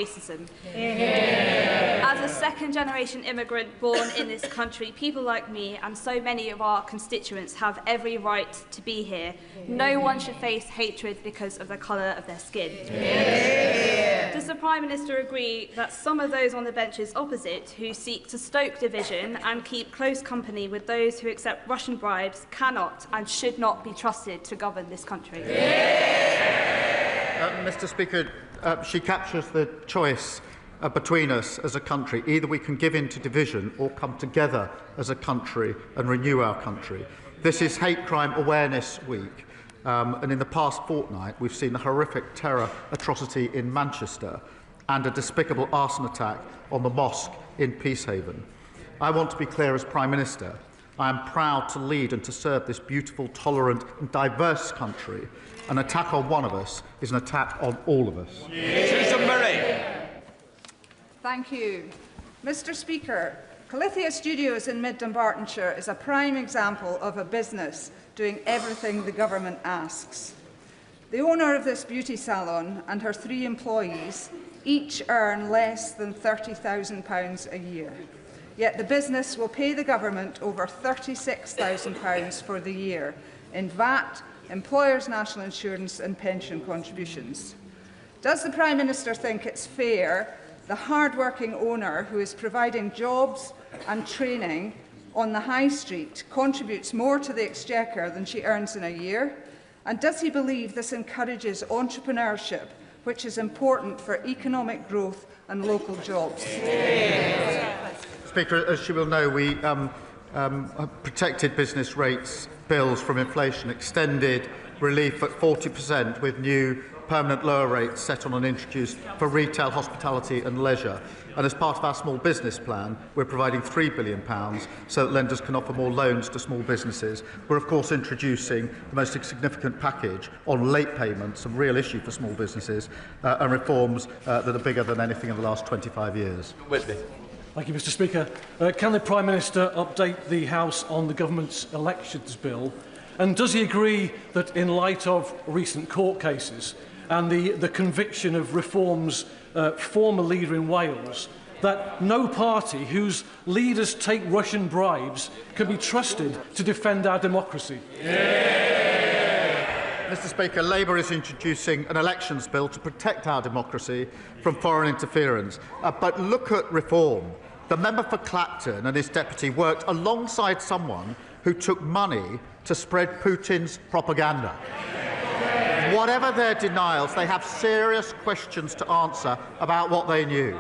racism. As a second-generation immigrant born in this country, people like me and so many of our constituents have every right to be here. No one should face hatred because of the colour of their skin. Does the Prime Minister agree that some of those on the benches opposite who seek to stoke division and keep close company with those who accept Russian bribes cannot and should not be trusted to govern this country? Mr. Speaker, she captures the choice between us as a country. Either we can give in to division or come together as a country and renew our country. This is Hate Crime Awareness Week, and in the past fortnight we've seen a horrific terror atrocity in Manchester and a despicable arson attack on the mosque in Peacehaven. I want to be clear as Prime Minister. I am proud to lead and to serve this beautiful, tolerant and diverse country. An attack on one of us is an attack on all of us. Susan Murray. Thank you. Mr. Speaker, Calithia Studios in Mid Dumbartonshire is a prime example of a business doing everything the government asks. The owner of this beauty salon and her 3 employees each earn less than £30,000 a year. Yet the business will pay the government over £36,000 for the year in VAT, employers' national insurance and pension contributions. Does the Prime Minister think it's fair the hard-working owner who is providing jobs and training on the high street contributes more to the exchequer than she earns in a year? And does he believe this encourages entrepreneurship, which is important for economic growth and local jobs? Speaker, as you will know, we protected business rates bills from inflation, extended relief at 40% with new permanent lower rates set on and introduced for retail, hospitality and leisure. And as part of our small business plan, we're providing £3 billion so that lenders can offer more loans to small businesses. We're of course introducing the most significant package on late payments, a real issue for small businesses, and reforms that are bigger than anything in the last 25 years. Whitby. Thank you, Mr. Speaker. Can the Prime Minister update the House on the government's elections bill? And does he agree that in light of recent court cases and the conviction of Reform's former leader in Wales, that no party whose leaders take Russian bribes can be trusted to defend our democracy? Mr. Speaker, Labour is introducing an elections bill to protect our democracy from foreign interference. But look at Reform. The member for Clacton and his deputy worked alongside someone who took money to spread Putin's propaganda. Whatever their denials, they have serious questions to answer about what they knew.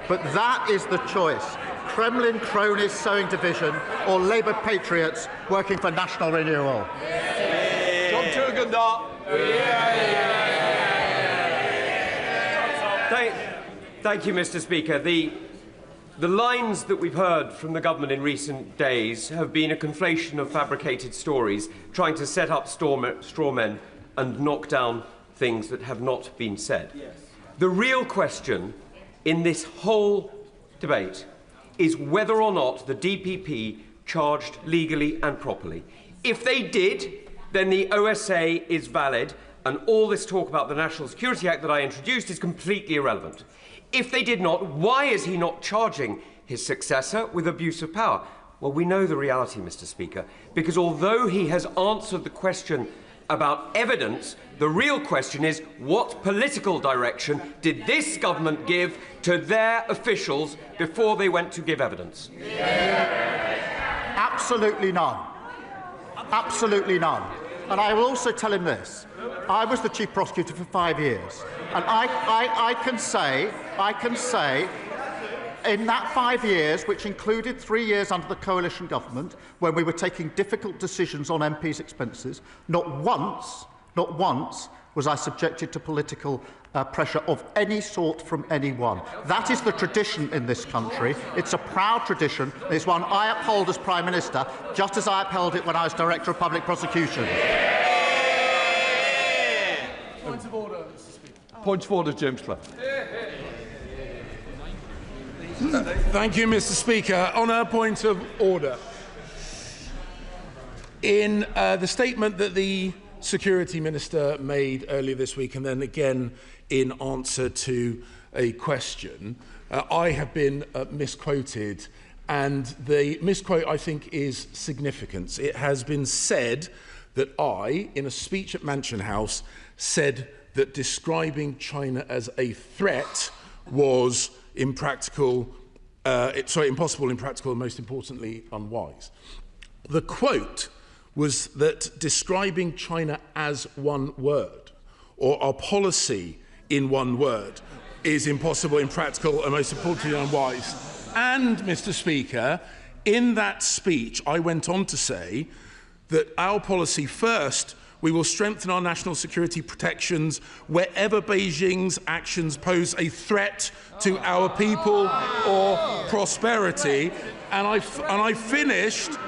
But that is the choice. Kremlin cronies sowing division or Labour patriots working for national renewal. Thank you, Mr. Speaker. The lines that we've heard from the government in recent days have been a conflation of fabricated stories, trying to set up straw men and knock down things that have not been said. Yes. The real question in this whole debate is whether or not the DPP charged legally and properly. If they did, then the OSA is valid, and all this talk about the National Security Act that I introduced is completely irrelevant. If they did not, why is he not charging his successor with abuse of power? Well, we know the reality, Mr. Speaker, because although he has answered the question about evidence, the real question is what political direction did this government give to their officials before they went to give evidence? Absolutely none. Absolutely none. And I will also tell him this. I was the Chief Prosecutor for 5 years. And I can say, in that 5 years, which included 3 years under the coalition government, when we were taking difficult decisions on MPs' expenses, not once was I subjected to political pressure of any sort from anyone. That is the tradition in this country. It's a proud tradition. It's one I uphold as Prime Minister, just as I upheld it when I was Director of Public Prosecution. Point of order, Mr. Speaker. Point of order, James Clough. Thank you, Mr. Speaker. On a point of order, in the statement that the Security Minister made earlier this week, and then again in answer to a question. I have been misquoted, and the misquote, I think, is significant. It has been said that I, in a speech at Mansion House, said that describing China as a threat was impossible, impractical, and most importantly, unwise. The quote was that describing China as one word, or our policy in one word, is impossible, impractical, and most importantly, unwise. And, Mr. Speaker, in that speech, I went on to say that our policy, first, we will strengthen our national security protections wherever Beijing's actions pose a threat to our people or prosperity. And I finished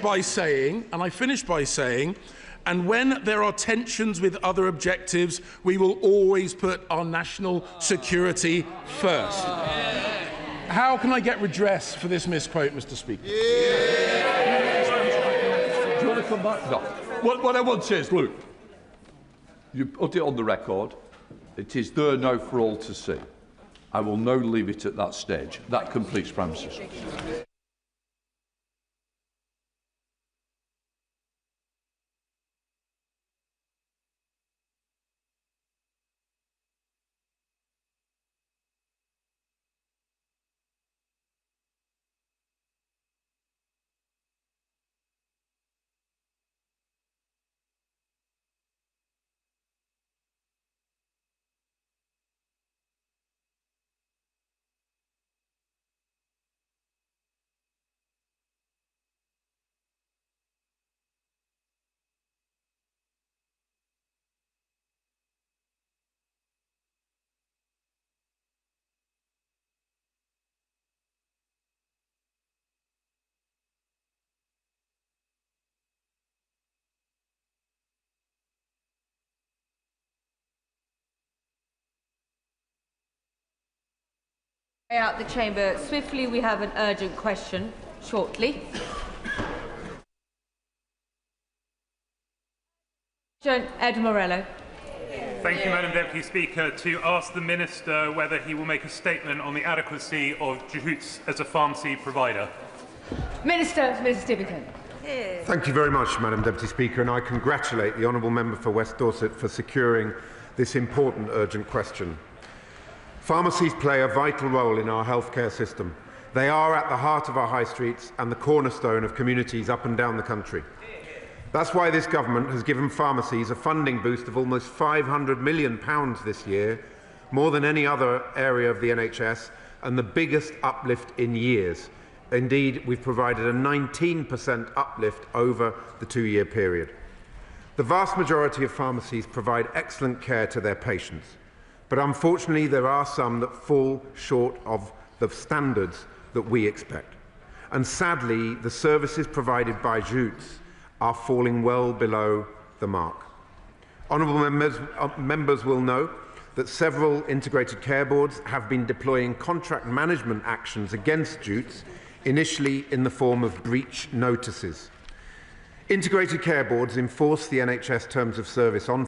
by saying, and when there are tensions with other objectives, we will always put our national security first. How can I get redress for this misquote, Mr. Speaker? Do you want to come back? No. What I want to say is, look, you put it on the record. It is there now for all to see. I will now leave it at that stage. That completes Prime Minister. Out the chamber swiftly. We have an urgent question shortly. Ed Morello. Thank you, Madam Deputy Speaker. To ask the Minister whether he will make a statement on the adequacy of jutes as a pharmacy provider. Minister Stevington. Thank you very much, Madam Deputy Speaker, and I congratulate the honourable member for West Dorset for securing this important urgent question. Pharmacies play a vital role in our healthcare system. They are at the heart of our high streets and the cornerstone of communities up and down the country. That's why this government has given pharmacies a funding boost of almost £500 million this year, more than any other area of the NHS, and the biggest uplift in years. Indeed, we've provided a 19% uplift over the two-year period. The vast majority of pharmacies provide excellent care to their patients. But unfortunately, there are some that fall short of the standards that we expect. And sadly, the services provided by jutes are falling well below the mark. Honourable members will know that several integrated care boards have been deploying contract management actions against jutes, initially in the form of breach notices. Integrated care boards enforce the NHS terms of service on